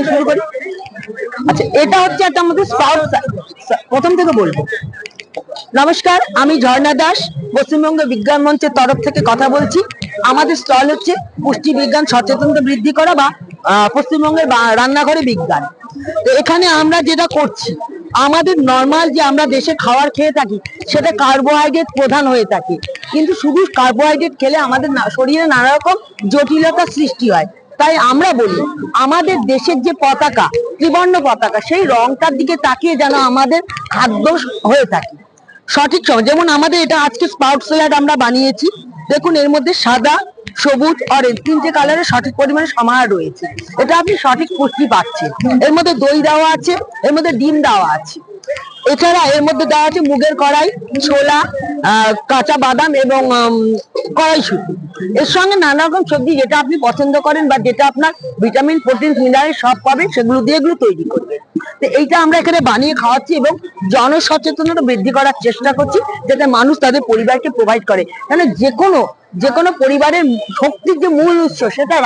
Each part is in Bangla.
শুরু করি। আচ্ছা, এটা হচ্ছে একটা আমাদের স্পাউট। প্রথম থেকে বলবো। নমস্কার, আমি ঝর্ণা দাস, পশ্চিমবঙ্গ বিজ্ঞান মঞ্চের তরফ থেকে কথা বলছি। আমাদের স্টল হচ্ছে পুষ্টি বিজ্ঞান সচেতনতা বৃদ্ধি করা বা পশ্চিমবঙ্গের রান্নাঘরে বিজ্ঞান। তো এখানে আমরা যেটা করছি, আমাদের নর্মাল যে আমরা দেশে খাবার খেয়ে থাকি সেটা কার্বোহাইড্রেট প্রধান হয়ে থাকে, কিন্তু শুধু কার্বোহাইড্রেট খেলে আমাদের শরীরে নানা রকম জটিলতার সৃষ্টি হয়। তাই আমরা বলি, আমাদের দেশের যে পতাকা, ত্রিবর্ণ পতাকা, সেই রংটার দিকে তাকিয়ে যেন আমাদের খাদ্য হয়ে থাকে সঠিক সময়। যেমন আমাদের এটা আজকে স্পাউট স্যালাড আমরা বানিয়েছি। দেখুন, এর মধ্যে সাদা, সবুজ, অরেঞ্জ তিনটে কালারের সঠিক পরিমাণে সমাহার রয়েছে। এটা আপনি সঠিক পুষ্টি পাচ্ছেন। এর মধ্যে দই দেওয়া আছে, এর মধ্যে ডিম দেওয়া আছে। এছাড়া এর মধ্যে দেওয়া আছে মুগের কড়াই, ছোলা, কাঁচা বাদাম এবং কড়াইশুঁটি। এর সঙ্গে নানা রকম সবজি যেটা আপনি পছন্দ করেন বা যেটা আপনার ভিটামিন, প্রোটিন, মিনারেল সব পাবেন, সেগুলো দিয়ে এগুলো তৈরি করবেন। তো এইটা আমরা এখানে বানিয়ে খাওয়াচ্ছি এবং জনসচেতনতা বৃদ্ধি করার চেষ্টা করছি, যাতে মানুষ তাদের পরিবারকে প্রোভাইড করে। কেন যে কোনো পরিবারের শক্তির যে মূল উৎস সেটা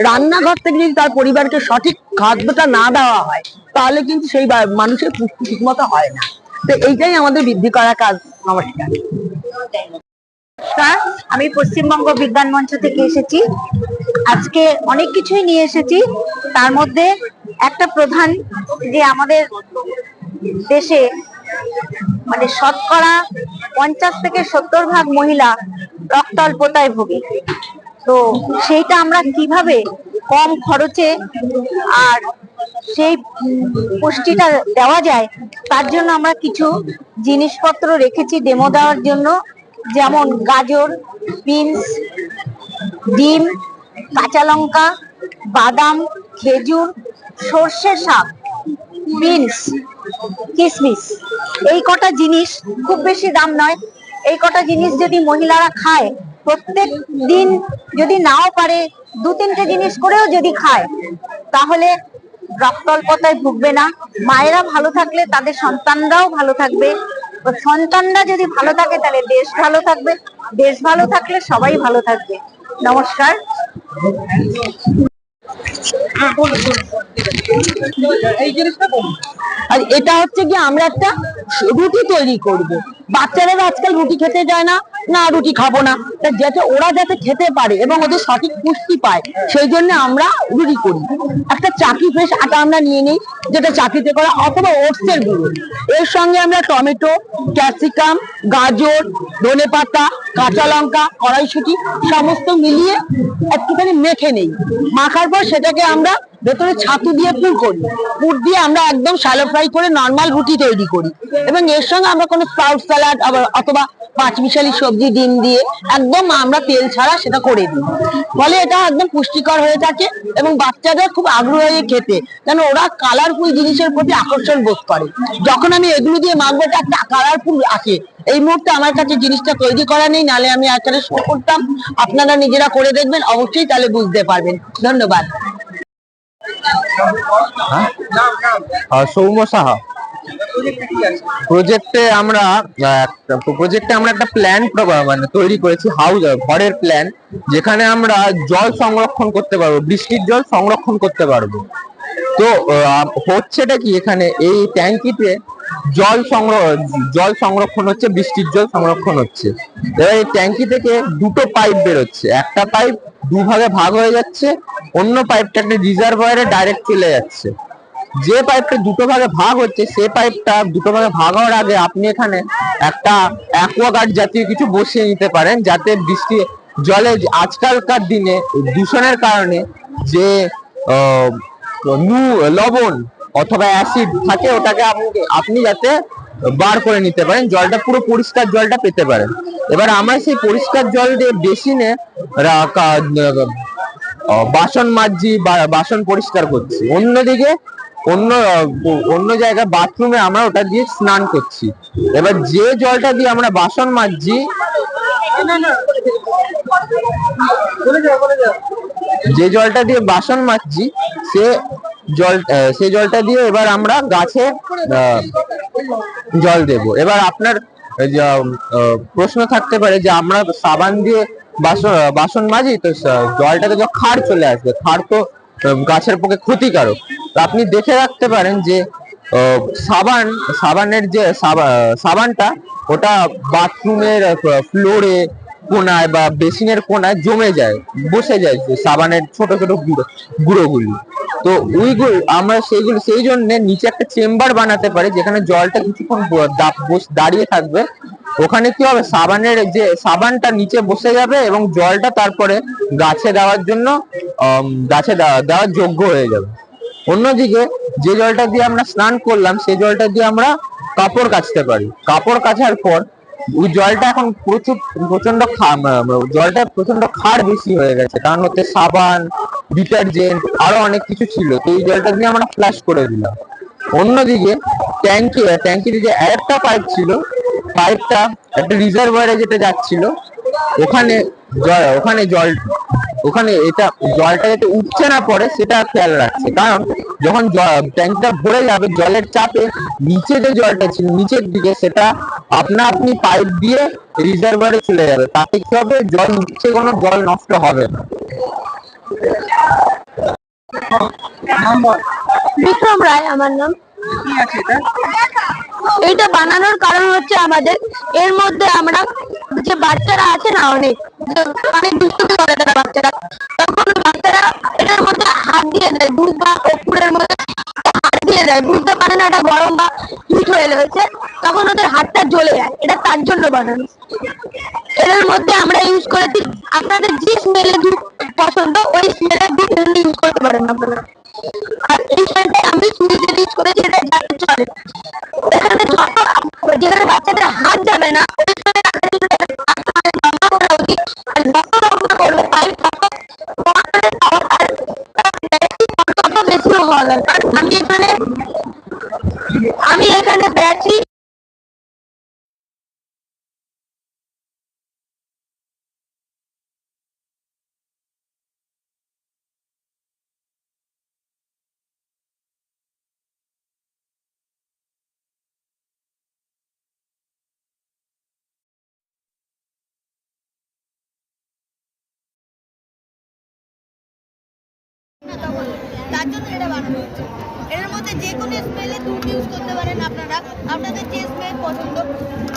রান্নাঘর থেকে যদি তার পরিবারকে সঠিক খাদ্যটা না দেওয়া হয়, তাহলে কিন্তু সেই মানুষের পুষ্টি ঠিক মতো হয় না। তো এইটাই আমাদের বৃদ্ধি করার কাজ। নমস্কার। আমি পশ্চিমবঙ্গ বিজ্ঞান মঞ্চ থেকে এসেছি। আজকে অনেক কিছুই নিয়ে এসেছি। তার মধ্যে একটা প্রধান, যে আমাদের দেশে মানে শতকরা 50 থেকে 70% মহিলা রক্তাল্পতায় ভোগে। তো সেইটা আমরা কিভাবে কম খরচে আর সেই পুষ্টিটা দেওয়া যায়, তার জন্য আমরা কিছু জিনিসপত্র রেখেছি ডেমো দেওয়ার জন্য। যেমন গাজর, বিনস, ডিম, কাঁচা লঙ্কা, বাদাম, খেজুর, সর্ষে শাক, বিনস, কিশমিশ। এই কটা জিনিস, খুব বেশি দাম নয়। এই কটা জিনিস যদি মহিলারা খায়, প্রত্যেক দিন যদি নাও পারে 2-3টে জিনিস করেও যদি খায়, তাহলে রক্তাল্পতায় ভুগবে না। মায়েরা ভালো থাকলে তাদের সন্তানরাও ভালো থাকবে। সন্তানরা যদি ভালো থাকে তাহলে দেশ ভালো থাকবে, দেশ ভালো থাকলে সবাই ভালো থাকবে। নমস্কার। আর এটা হচ্ছে কি, আমরা একটা রুটি তৈরি করব। বাচ্চারা আজকাল রুটি খেতে যায় না, না রুটি খাবো না, যাতে ওরা যাতে খেতে পারে এবং ওদের সঠিক পুষ্টি পায়, সেই জন্য আমরা রুটি করি। একটা চাকি ফ্রেশ আটা আমরা নিয়ে নিই, যেটা চাকিতে করা, অথবা ওটসের গুঁড়ো। এর সঙ্গে আমরা টমেটো, ক্যাপসিকাম, গাজর, ধনেপাতা, কাঁচা লঙ্কা, কড়াইশুঁটি সমস্ত মিলিয়ে একটুখানি মেখে নেই। মাখার পর সেটাকে আমরা ভেতরে ছাতু দিয়ে পুর দিয়ে আমরা একদম শ্যালো ফ্রাই করে নর্মাল রুটি তৈরি করি। এবং এর সঙ্গে আমরা কোনো স্প্রাউট স্যালাড অথবা পাঁচমিশালি সবজি, ডিম দিয়ে একদম আমরা তেল ছাড়া সেটা করে দিই। ফলে এটা একদম পুষ্টিকর হয়ে থাকে এবং বাচ্চাদের খুব আগ্রহ হয়ে খেতে, কেন ওরা কালারফুল জিনিসের প্রতি আকর্ষণ বোধ করে। যখন আমি এগুলো দিয়ে মাখবো, একটা কালারফুল আসে। এই মুহূর্তে আমার কাছে জিনিসটা তৈরি করা নেই, নালে আমি আজকে শো করতাম। আপনারা নিজেরা করে দেখবেন, অবশ্যই তাহলে বুঝতে পারবেন। ধন্যবাদ। সৌম্য সাহা। প্রজেক্টে আমরা একটা প্ল্যান মানে তৈরি করেছি, ঘরের প্ল্যান, যেখানে আমরা জল সংরক্ষণ করতে পারবো, বৃষ্টির জল সংরক্ষণ করতে পারবো। তো হচ্ছেটা কি, এখানে এই ট্যাঙ্কিতে জল সংরক্ষণ হচ্ছে, বৃষ্টির জল সংরক্ষণ হচ্ছে। এবার এই ট্যাঙ্কি থেকে দুটো পাইপ বেরোচ্ছে, একটা পাইপ দুভাগে ভাগ হয়ে যাচ্ছে, অন্য পাইপটা একটা রিজার্ভয়ারে ডাইরেক্ট চলে যাচ্ছে। যে পাইপটা দুটো ভাগে ভাগ হচ্ছে, সে পাইপটা দুটো ভাগে ভাগ হওয়ার আগে আপনি এখানে একটা অ্যাকোয়াগার্ড জাতীয় কিছু বসিয়ে নিতে পারেন, যাতে বৃষ্টি জলে আজকালকার দিনে দূষণের কারণে যে লবণ অথবা অ্যাসিড থাকে, ওটাকে আপনি যাতে বার করে নিতে পারেন, জলটা পুরো পরিষ্কার জলটা পেতে পারেন। এবার আমরা সেই পরিষ্কার জল দিয়ে বেসিনে বাসন মাজছি বা বাসন পরিষ্কার করছি, অন্যদিকে অন্য জায়গায় বাথরুমে আমরা ওটা দিয়ে স্নান করছি। এবার যে জলটা দিয়ে আমরা বাসন মাজছি, সে জলটা দিয়ে এবার আমরা গাছে জল দেব। এবার আপনার প্রশ্ন থাকতে পারে যে আমরা সাবান দিয়ে বাসন মাজি, তো জলটাতে যখন খাড় চলে আসবে, খাড় তো গাছের পক্ষে ক্ষতিকারক। তো আপনি দেখে রাখতে পারেন যে সাবানের যে সাবানটা ওটা বাথরুমের ফ্লোরে কোনায় বা বেসিনের কোনায় জমে যায়, বসে যায় সাবানের ছোট ছোট গুঁড়োগুলি। তো ওইগুলো আমরা সেই জন্য নিচে একটা চেম্বার বানাতে পারি, যেখানে জলটা কিছুক্ষণ দাঁড়িয়ে থাকবে। ওখানে কি হবে, সাবানটা নিচে বসে যাবে এবং জলটা তারপরে গাছে দেওয়ার জন্য গাছে দেওয়ার যোগ্য হয়ে যাবে। অন্যদিকে যে জলটা দিয়ে আমরা স্নান করলাম সেই জলটা দিয়ে আমরা কাপড় কাচতে পারি। কাপড় কাচার পর ওই জলটা এখন জলটা প্রচন্ড ক্ষার বেশি হয়ে গেছে, কারণ হচ্ছে সাবান, ডিটারজেন্ট আরো অনেক কিছু ছিল। তো এই জলটা দিয়ে আমরা ফ্লাশ করে দিলাম। অন্যদিকে ট্যাঙ্কির যে আরেকটা পাইপ ছিল, পাইপটা একটা রিজার্ভারে যেটা যাচ্ছিল, ওখানে জলটা যাতে উঠছে না পড়ে সেটা খেয়াল রাখছে। কারণ যখন ট্যাঙ্কটা ভরে যাবে জলের চাপে নিচে যে জলটা ছিল নিচের দিকে, সেটা আপনি পাইপ দিয়ে রিজার্ভারে চলে যাবে। তাতে কি হবে, জল উঠছে, কোনো জল নষ্ট হবে না। বিক্রম রায় আমার নাম। এটা বানানোর কারণ হচ্ছে আমাদের এর মধ্যে আমরা যে বাচ্চারা আছে না, অনেক দুষ্টুমি করে তারা বাচ্চারা, তখন বাচ্চারা এটার মধ্যে হাত দিয়ে দেয়, দুধ বা কর্পূরের মধ্যে হাত দিয়ে দেয়, বুঝতে পারে না এটা গরম বা হিট হয়ে রয়েছে, তখন ওদের হাতটা জ্বলে যায়। এটা তার জন্য বানানো। এর মধ্যে আমরা ইউজ করেছি, আপনাদের যে স্মেলের দুধ পছন্দ ওই স্মেলের দুধ ইউজ করতে পারেন আপনারা। আর এই স্মেলটা আমি সুইচে ইউজ করেছি, এটা যাতে চলে। এখানে যেখানে বাচ্চাদের হাত যাবে না আমি এখানে ব্যাটারি তার জন্য এটা বানানো হচ্ছে। এর মধ্যে যে কোনো স্মেলে দুধ ইউজ করতে পারেন আপনারা, আপনাদের যে স্মেল পছন্দ।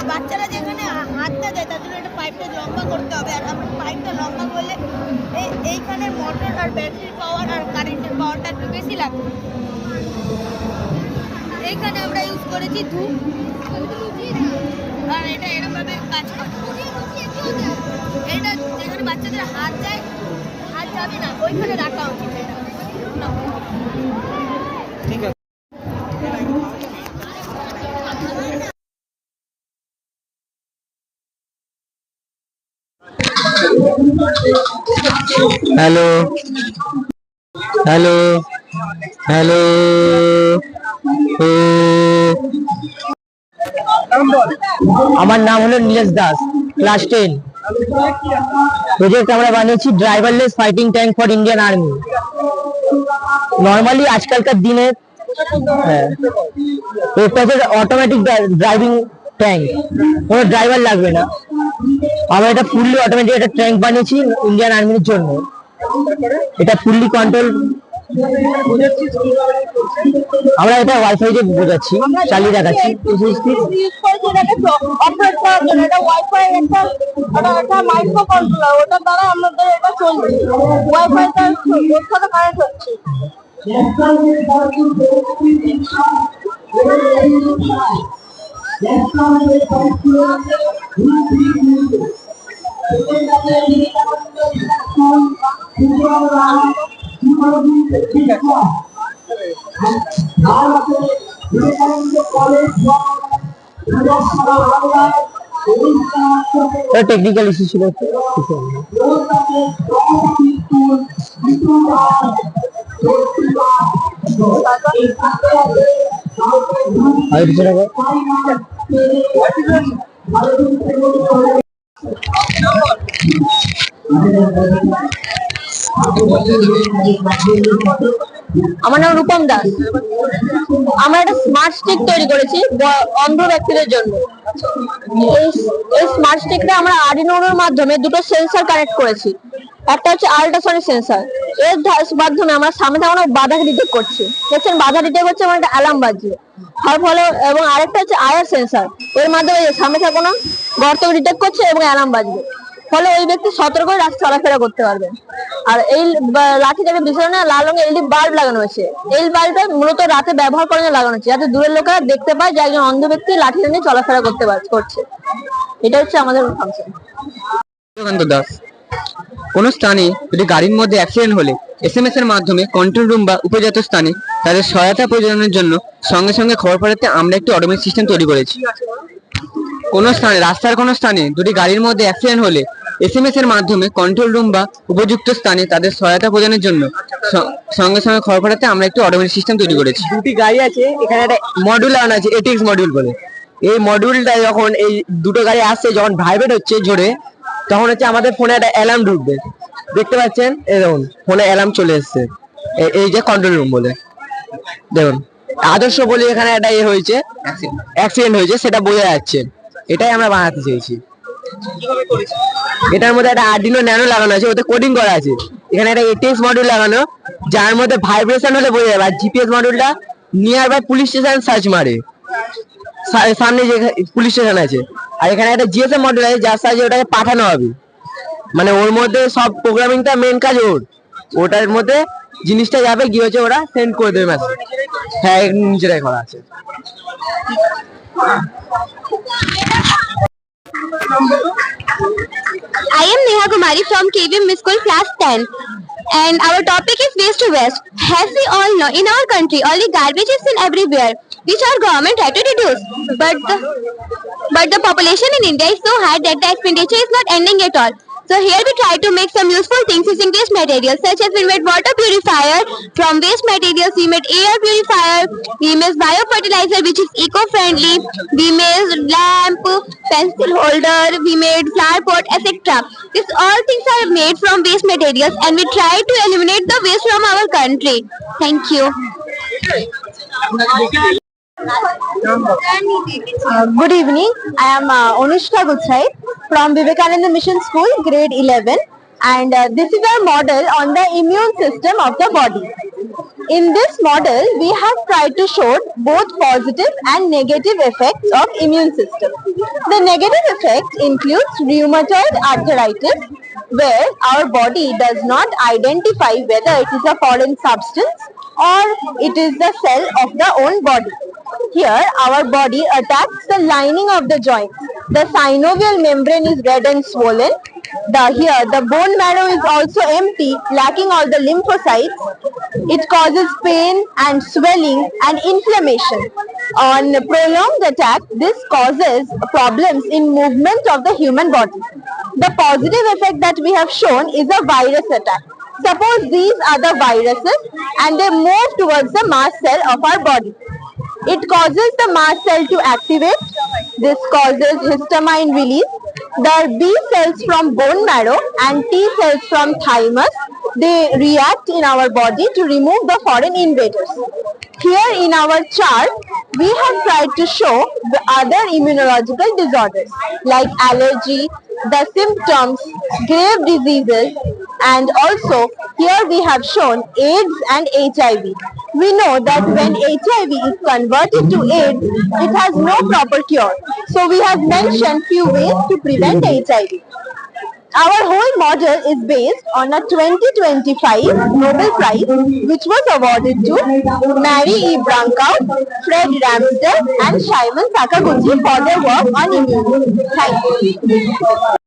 বাচ্চারা যেখানে হাতটা দেয় তার জন্য এটা পাইপটা লম্বা করতে হবে। আর আমরা পাইপটা লম্বা করলে এইখানের মোটর আর ব্যাটারির পাওয়ার আর কারেন্টের পাওয়ারটা একটু বেশি লাগবে। এইখানে আমরা ইউজ করেছি ধূপ, আর এটা এরকমভাবে কাজ করে। এটা যেখানে বাচ্চাদের হাত যায়, হাত যাবে না ওইখানে রাখা উচিত। এটা ঠিক আছে। হ্যালো হ্যালো হ্যালো, আমার নাম হলো নীলেশ দাস, ক্লাস 10। প্রজেক্ট আমরা বানিয়েছি driverless fighting tank for Indian army. Normally আজকালকার দিনে এটা হচ্ছে অটোমেটিক ড্রাইভিং ট্যাঙ্ক, কোনো ড্রাইভার লাগবে না। আমরা এটা ফুললি অটোমেটিক একটা ট্যাঙ্ক বানিয়েছি ইন্ডিয়ান আর্মির জন্য। এটা ফুললি কন্ট্রোল, আমরা এটা ওয়াইফাই দিয়ে বোঝাচ্ছি, চালিয়ে দেখাচ্ছি। ওয়াইফাই একটা মাইক্রো কন্ট্রোলার, ওটার দ্বারা আমাদের এটা চলবে। ওয়াইফাইটা ওর সাথে কানেক্ট হচ্ছে। টেকনিক্যাল ইস্যু ছিল। আমার নাম রূপম দাস। আমরা একটা স্মার্ট স্টিক তৈরি করেছি অন্ধ ব্যক্তিদের জন্য। এই স্মার্ট স্টিকটা আমরা আর্ডিনোর মাধ্যমে দুটো সেন্সর কানেক্ট করেছি। একটা হচ্ছে আল্ট্রাসনিক সেন্সর, এর মাধ্যমে আমরা সামনে থেকে কোনো বাধা ডিটেক্ট করছি। দেখছেন বাধা ডিটেক্ট হচ্ছে, আমার একটা অ্যালার্ম বাজছে তার ফলে। এবং আরেকটা হচ্ছে আয়ার সেন্সর, এর মাধ্যমে সামনে থেকে কোনো গর্ত ডিটেক্ট করছে এবং অ্যালার্ম বাজবে, ফলে ওই ব্যক্তি সতর্ক হয়ে রাস্তা চলাফেরা করতে পারবে। আর এই লাঠিটাকে বিষয় না লাল রঙের এলইডি বাল্ব লাগানো হয়েছে। এই বাল্বটা মূলত রাতে ব্যবহার করার জন্য লাগানো হচ্ছে, যাতে দূরের লোকেরা দেখতে পায় যে একজন অন্ধ ব্যক্তি লাঠি নিয়ে চলাফেরা করছে। এটা হচ্ছে আমাদের ফাংশন। দাস, কোন স্থানে যদি গাড়ির মধ্যে অ্যাক্সিডেন্ট হলে এসএমএস এর মাধ্যমে কন্ট্রোল রুম বা উপজাত স্থানে তাদের সহায়তা প্রদানের জন্য সঙ্গে সঙ্গে খবর পাঠাতে আমরা একটি অটোমেটিক সিস্টেম তৈরি করেছি। কোন স্থানে, রাস্তার কোন স্থানে দুটি গাড়ির মধ্যে অ্যাক্সিডেন্ট হলে এসএমএস এর মাধ্যমে কন্ট্রোল রুম বা উপযুক্ত স্থানে তাদের সহায়তা প্রদানের জন্য সঙ্গে সঙ্গে খবর পাঠাতে আমরা একটি অটোমেটিক সিস্টেম তৈরি করেছি। দুটি গাড়ি আছে, এখানে একটা মডিউল লাগানো আছে, এটিএক্স মডিউল বলে। এই মডিউলটা যখন এই দুটো গাড়ি আসছে, যখন ভাইব্রেট হচ্ছে জোরে, তখন হচ্ছে আমাদের ফোনে একটা অ্যালার্ম ঢুকবে। দেখতে পাচ্ছেন, এই দেখুন ফোনে অ্যালার্ম চলে এসছে। এই যে কন্ট্রোল রুম বলে, দেখুন আদর্শ বলে এখানে একটা হয়েছে, অ্যাক্সিডেন্ট হয়েছে, সেটা বোঝা যাচ্ছে। এটাই আমরা বানাতে চেয়েছি। এটার মধ্যে একটা আর্ডিনো ন্যানো লাগানো আছে, ওতে কোডিং করা আছে। এখানে একটা এটিএক্স মডিউল লাগানো, যার মধ্যে ভাইব্রেশন হলে বোঝা যাবে। আর জিপিএস মডিউলটা nearby police station search মারে, সামনে যে পুলিশ স্টেশন আছে। আর এখানে একটা জিএসএম মডিউল আছে, যার সাহায্যে ওটাকে পাঠানো হবে। মানে ওর মধ্যে সব প্রোগ্রামিংটা মেন কাজ ওটার মধ্যে জিনিসটা যাবে, গিয়ে হচ্ছে ওরা সেন্ড করে দেবে মেসেজ। হ্যাঁ, নিজেরাই করা আছে। I am Neha Kumari from KVM School Class 10, and our topic is waste to waste. As we all know, in our country, only garbage is in everywhere, which our government had to reduce. But the population in India is so high that the expenditure is not ending at all. So here we try to make some useful things using waste materials, such as we made water purifier. From waste materials we made air purifier, we made biofertilizer which is eco-friendly, we made lamp, pencil holder, we made flower pot, etc. These all things are made from waste materials, and we try to eliminate the waste from our country. Thank you. Good evening. I am Anushka Gutsai from Vivekananda Mission School, grade 11, and this is our model on the immune system of the body. In this model, we have tried to show both positive and negative effects of immune system. The negative effect includes rheumatoid arthritis, where our body does not identify whether it is a foreign substance or it is the cell of the own body. Here, our body attacks the lining of the joints. The synovial membrane is red and swollen. Here, the bone marrow is also empty, lacking all the lymphocytes. It causes pain and swelling and inflammation. On prolonged attack, this causes problems in movement of the human body. The positive effect that we have shown is a virus attack. Suppose these are the viruses and they move towards the mast cell of our body. It causes the mast cell to activate. This causes histamine release. The B cells from bone marrow and T cells from thymus, they react in our body to remove the foreign invaders. Here in our chart, we have tried to show the other immunological disorders like allergy, the symptoms, grave diseases, and also here we have shown AIDS and HIV. We know that when HIV is converted to AIDS, it has no proper cure. So we have mentioned few ways to prevent HIV. Our whole model is based on a 2025 Nobel Prize which was awarded to Mary E. Brankow, Fred Ramsdell and Shimon Sakaguchi for their work on immunity. Thank you.